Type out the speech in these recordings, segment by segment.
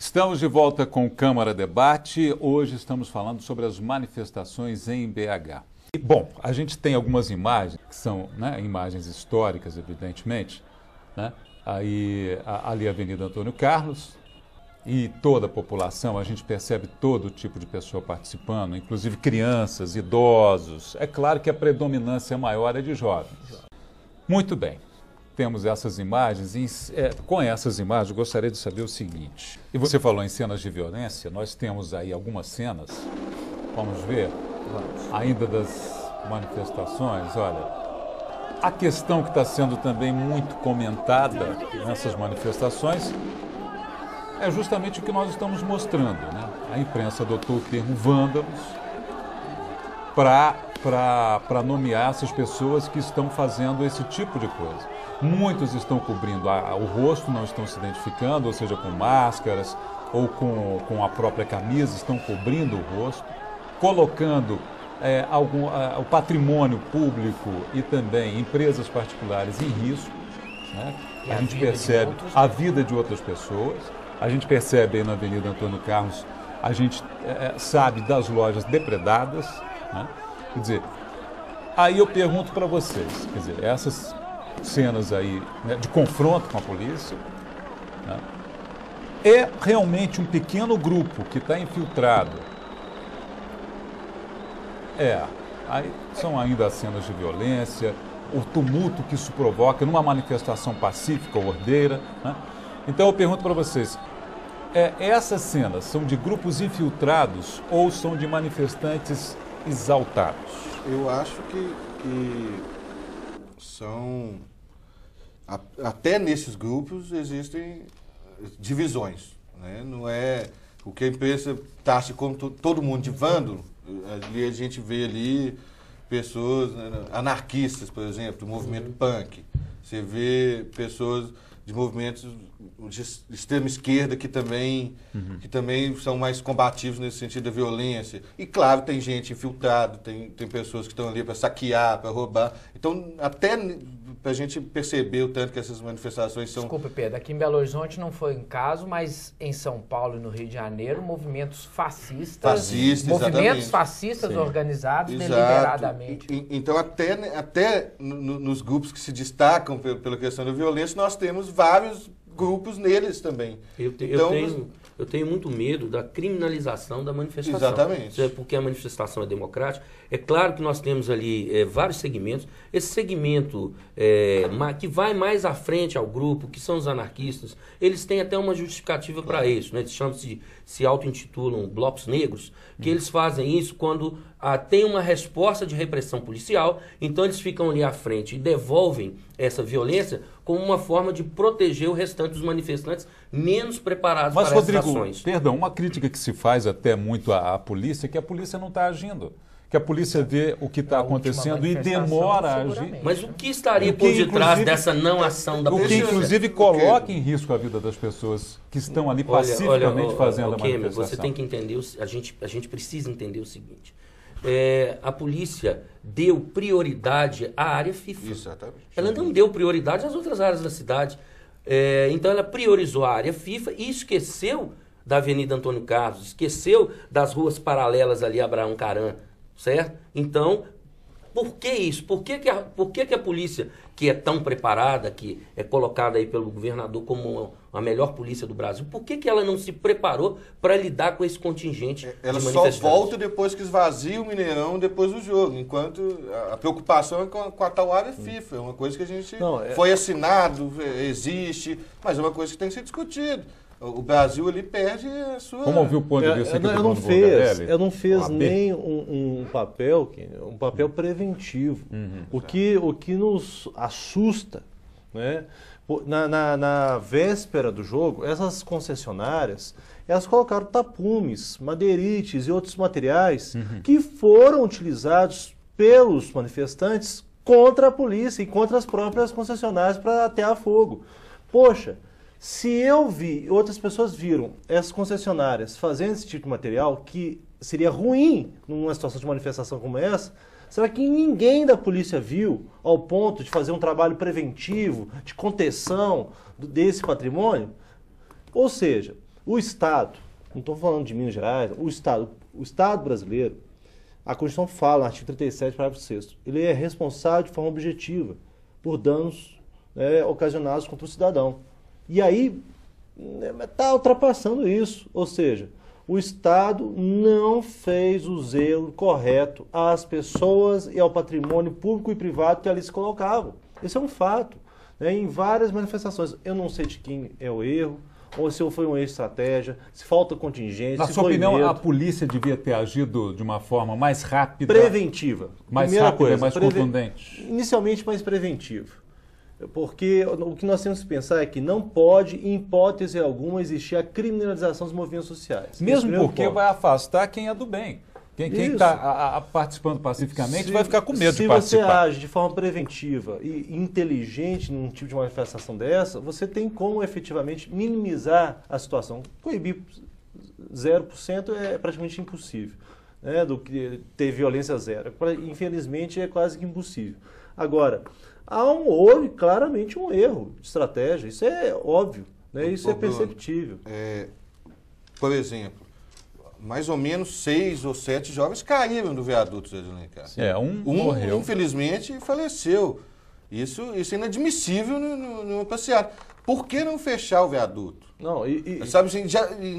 Estamos de volta com o Câmara Debate. Hoje estamos falando sobre as manifestações em BH. E, bom, a gente tem algumas imagens, que são imagens históricas, evidentemente, ali a Avenida Antônio Carlos e toda a população, a gente percebe todo tipo de pessoa participando, inclusive crianças, idosos. É claro que a predominância maior é de jovens. Muito bem. Temos essas imagens e com essas imagens eu gostaria de saber o seguinte. E você falou em cenas de violência, nós temos aí algumas cenas, vamos ver, ainda das manifestações. Olha, a questão que está sendo também muito comentada nessas manifestações é justamente o que nós estamos mostrando, né? A imprensa adotou o termo vândalos para nomear essas pessoas que estão fazendo esse tipo de coisa. Muitos estão cobrindo o rosto, não estão se identificando, ou seja, com máscaras ou com a própria camisa, estão cobrindo o rosto, colocando o patrimônio público e também empresas particulares em risco. Né? A gente percebe a vida de outras pessoas, a gente percebe aí na Avenida Antônio Carlos, a gente sabe das lojas depredadas. Né? Quer dizer, aí eu pergunto para vocês, quer dizer, essas cenas aí, né, de confronto com a polícia, né, é realmente um pequeno grupo que está infiltrado. Aí são ainda as cenas de violência, o tumulto que isso provoca numa manifestação pacífica ou ordeira. Né? Então eu pergunto para vocês, essas cenas são de grupos infiltrados ou são de manifestantes exaltados? Eu acho que são... Até nesses grupos existem divisões. Né? Não é o que a imprensa taxa como todo mundo de vândalo. Ali a gente vê ali pessoas anarquistas, por exemplo, do movimento punk. Você vê pessoas de movimentos de extrema esquerda que também são mais combativos nesse sentido da violência. E claro, tem gente infiltrada, tem pessoas que estão ali para saquear, para roubar. Então, até para a gente perceber o tanto que essas manifestações são... Desculpe, Pedro, aqui em Belo Horizonte não foi um caso, mas em São Paulo e no Rio de Janeiro, movimentos fascistas Sim. Organizados Exato. Deliberadamente. Então, até nos grupos que se destacam pela questão da violência, nós temos vários grupos neles também. Eu tenho muito medo da criminalização da manifestação. Exatamente. Porque a manifestação é democrática. É claro que nós temos ali vários segmentos. Esse segmento que vai mais à frente ao grupo, que são os anarquistas, eles têm até uma justificativa para isso. Né? Eles se auto-intitulam blocos negros, que eles fazem isso quando tem uma resposta de repressão policial, então eles ficam ali à frente e devolvem essa violência como uma forma de proteger o restante dos manifestantes menos preparados para essas ações. Perdão, uma crítica que se faz até muito à polícia é que a polícia não está agindo. Que a polícia vê o que está acontecendo e demora a agir. Mas o que estaria por detrás dessa não ação da polícia? O que, inclusive, coloca em risco a vida das pessoas que estão ali pacificamente fazendo a manifestação. Você tem que entender, a gente precisa entender o seguinte. A polícia deu prioridade à área FIFA. Exatamente. Ela não deu prioridade às outras áreas da cidade. Então ela priorizou a área FIFA e esqueceu da Avenida Antônio Carlos, esqueceu das ruas paralelas ali a Abraão Caram, certo? Então, por que isso? Por que a polícia, que é tão preparada, que é colocada aí pelo governador como a melhor polícia do Brasil, por que ela não se preparou para lidar com esse contingente de manifestantes? Só volta depois que esvazia o Mineirão, depois do jogo, enquanto a preocupação é com a tal área FIFA. É uma coisa que a gente foi assinado, existe, mas é uma coisa que tem que ser discutida. O Brasil ali perde a sua... Como ouviu o ponto de vista eu não fiz nem um papel preventivo. O que nos assusta, né? Na véspera do jogo, essas concessionárias, elas colocaram tapumes, madeirites e outros materiais que foram utilizados pelos manifestantes contra a polícia e contra as próprias concessionárias para atear fogo. Poxa, se eu vi, outras pessoas viram essas concessionárias fazendo esse tipo de material, que seria ruim numa situação de manifestação como essa, será que ninguém da polícia viu ao ponto de fazer um trabalho preventivo, de contenção desse patrimônio? Ou seja, O Estado, não estou falando de Minas Gerais, o Estado brasileiro, a Constituição fala, no artigo 37, parágrafo 6º, ele é responsável de forma objetiva por danos ocasionados contra o cidadão. E aí está ultrapassando isso, ou seja, o Estado não fez o zelo correto às pessoas e ao patrimônio público e privado que ali se colocavam. Esse é um fato. Em várias manifestações, eu não sei de quem é o erro, ou se foi uma estratégia, se falta contingência. Na sua opinião, a polícia devia ter agido de uma forma mais rápida? Preventiva. Mais rápida, mais contundente? Inicialmente mais preventiva. Porque o que nós temos que pensar é que não pode, em hipótese alguma, existir a criminalização dos movimentos sociais. Mesmo porque vai afastar quem é do bem. Quem está participando pacificamente vai ficar com medo de participar. Se você age de forma preventiva e inteligente num tipo de manifestação dessa, você tem como efetivamente minimizar a situação. Coibir 0% é praticamente impossível, né, do que ter violência zero. Infelizmente é quase que impossível. Agora, houve claramente um erro de estratégia, isso é óbvio, né, isso é perceptível. Por exemplo, mais ou menos 6 ou 7 jovens caíram do viaduto Zé de Alencar. Um morreu. Infelizmente, faleceu. Isso é inadmissível numa passeata. Por que não fechar o viaduto? Não, sabe, assim,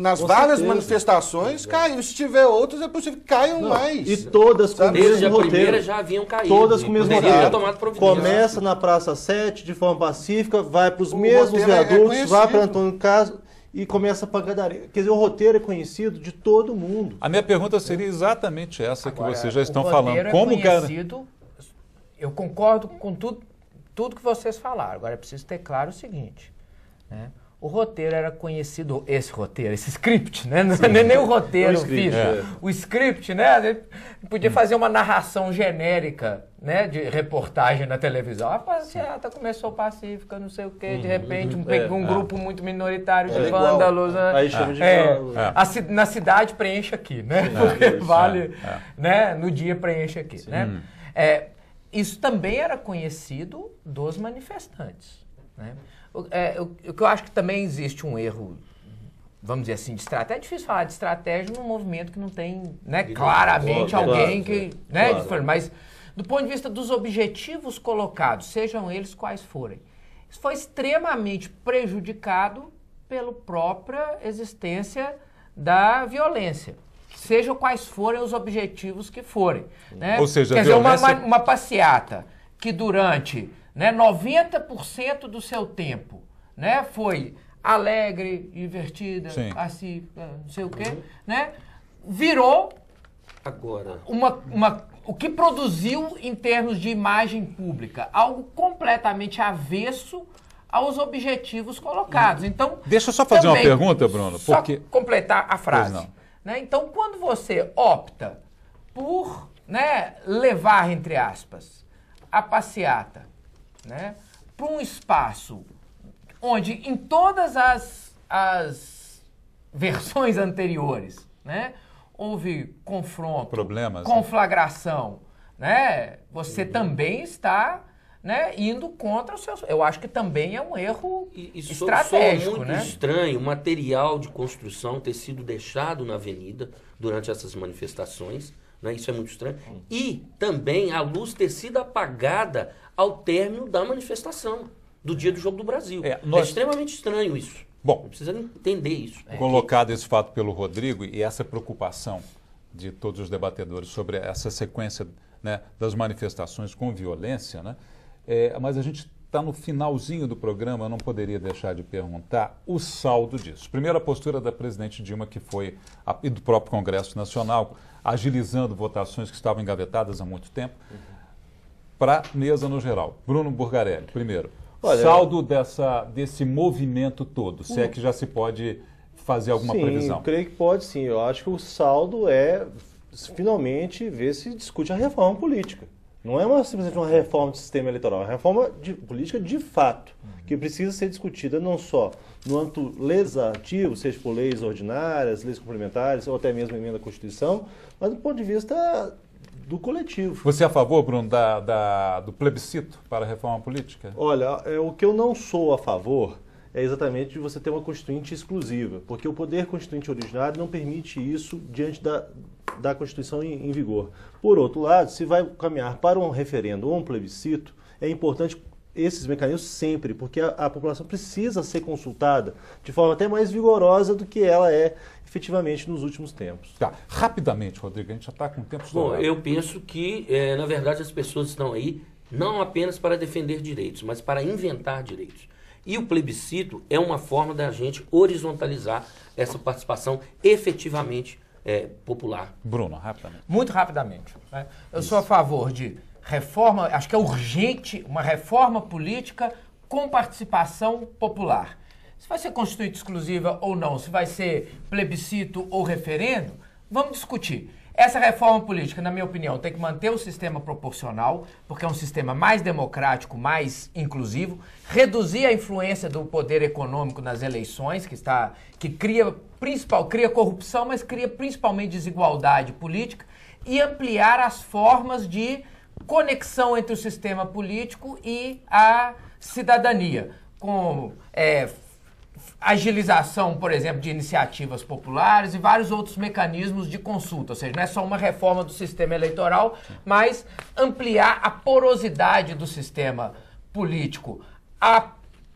nas várias manifestações caiu. Se tiver outras, é possível que caiam mais. E todas com o mesmo Desde a roteiro. primeira já haviam caído. Todas com o mesmo roteiro. Começa Começa na Praça 7 de forma pacífica, vai para os mesmos viadutos, vai para Antônio Carlos e começa a pancadaria. Quer dizer, o roteiro é conhecido de todo mundo. A minha pergunta seria exatamente essa que vocês já estão o falando. roteiro Como conhecido, eu concordo com tudo que vocês falaram. Agora é preciso ter claro o seguinte, né? O roteiro era conhecido, esse script, né? Não é nem o roteiro físico. O script, né? A gente podia fazer uma narração genérica, né? De reportagem na televisão. A passeata começou pacífica, não sei o quê, de repente um grupo muito minoritário de vândalos. Aí chama de na cidade preenche aqui, né? Porque vale, né? No dia preenche aqui, né? Isso também era conhecido dos manifestantes, né? O que eu acho que também existe um erro, vamos dizer assim, de estratégia. É difícil falar de estratégia num movimento que não tem, né, claramente alguém que... né, mas do ponto de vista dos objetivos colocados, sejam eles quais forem, isso foi extremamente prejudicado pela própria existência da violência. Sejam quais forem os objetivos que forem. Né? Ou seja, quer dizer, uma passeata que durante... né, 90% do seu tempo, né, foi alegre, divertida, pacífica, não sei o quê, né, virou agora o que produziu em termos de imagem pública, algo completamente avesso aos objetivos colocados. Então, deixa eu só fazer uma pergunta, Bruno. Só completar a frase. Né, então, quando você opta por, né, levar, entre aspas, a passeata, né, para um espaço onde em todas as versões anteriores, né, houve confronto, problemas, conflagração, né, você também está, né, indo contra os seus... Eu acho que também é um erro estratégico. Muito, né? estranho o material de construção ter sido deixado na avenida durante essas manifestações. Né? Isso é muito estranho. E também a luz ter sido apagada ao término da manifestação, do dia do Jogo do Brasil. É extremamente estranho isso. Bom, precisa entender isso. Colocado esse fato pelo Rodrigo e essa preocupação de todos os debatedores sobre essa sequência, né, das manifestações com violência, né? Mas a gente está no finalzinho do programa, eu não poderia deixar de perguntar o saldo disso. Primeiro, a postura da presidente Dilma, que foi, e do próprio Congresso Nacional, agilizando votações que estavam engavetadas há muito tempo, para a mesa no geral. Bruno Burgarelli, primeiro. Saldo desse movimento todo, se é que já se pode fazer alguma previsão. Eu creio que pode sim. Eu acho que o saldo é, finalmente, ver se discute a reforma política. Não é simplesmente uma reforma do sistema eleitoral, é uma reforma política de fato, que precisa ser discutida não só no âmbito legislativo, seja por leis ordinárias, leis complementares, ou até mesmo emenda à Constituição, mas do ponto de vista do coletivo. Você é a favor, Bruno, do plebiscito para a reforma política? Olha, o que eu não sou a favor é exatamente de você ter uma Constituinte exclusiva, porque o poder constituinte originário não permite isso diante da Constituição em vigor. Por outro lado, se vai caminhar para um referendo ou um plebiscito, é importante esses mecanismos sempre, porque a população precisa ser consultada de forma até mais vigorosa do que ela é efetivamente nos últimos tempos. Tá. Rapidamente, Rodrigo, a gente já está com o tempo estourado. Bom, eu penso que, na verdade, as pessoas estão aí não apenas para defender direitos, mas para inventar direitos. E o plebiscito é uma forma da gente horizontalizar essa participação efetivamente popular. Bruno, rapidamente. Muito rapidamente. Né? Eu sou a favor de reforma, acho que é urgente, uma reforma política com participação popular. Se vai ser Constituinte exclusiva ou não, se vai ser plebiscito ou referendo, vamos discutir. Essa reforma política, na minha opinião, tem que manter o sistema proporcional, porque é um sistema mais democrático, mais inclusivo, reduzir a influência do poder econômico nas eleições, que cria corrupção, mas cria principalmente desigualdade política, e ampliar as formas de conexão entre o sistema político e a cidadania, com agilização, por exemplo, de iniciativas populares e vários outros mecanismos de consulta. Ou seja, não é só uma reforma do sistema eleitoral, mas ampliar a porosidade do sistema político, a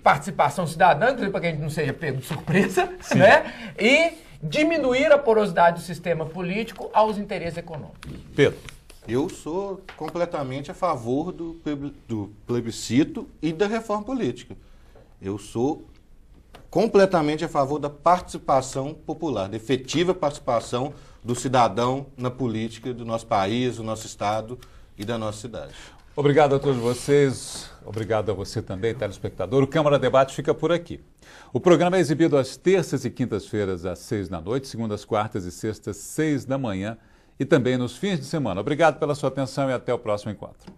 participação cidadã, para que a gente não seja pego de surpresa, né? E diminuir a porosidade do sistema político aos interesses econômicos. Pedro. Eu sou completamente a favor do plebiscito e da reforma política. Eu sou completamente a favor da participação popular, da efetiva participação do cidadão na política do nosso país, do nosso estado e da nossa cidade. Obrigado a todos vocês, obrigado a você também, telespectador. O Câmara Debate fica por aqui. O programa é exibido às terças e quintas-feiras às 18h, segundas, quartas e sextas, 6h, e também nos fins de semana. Obrigado pela sua atenção e até o próximo encontro.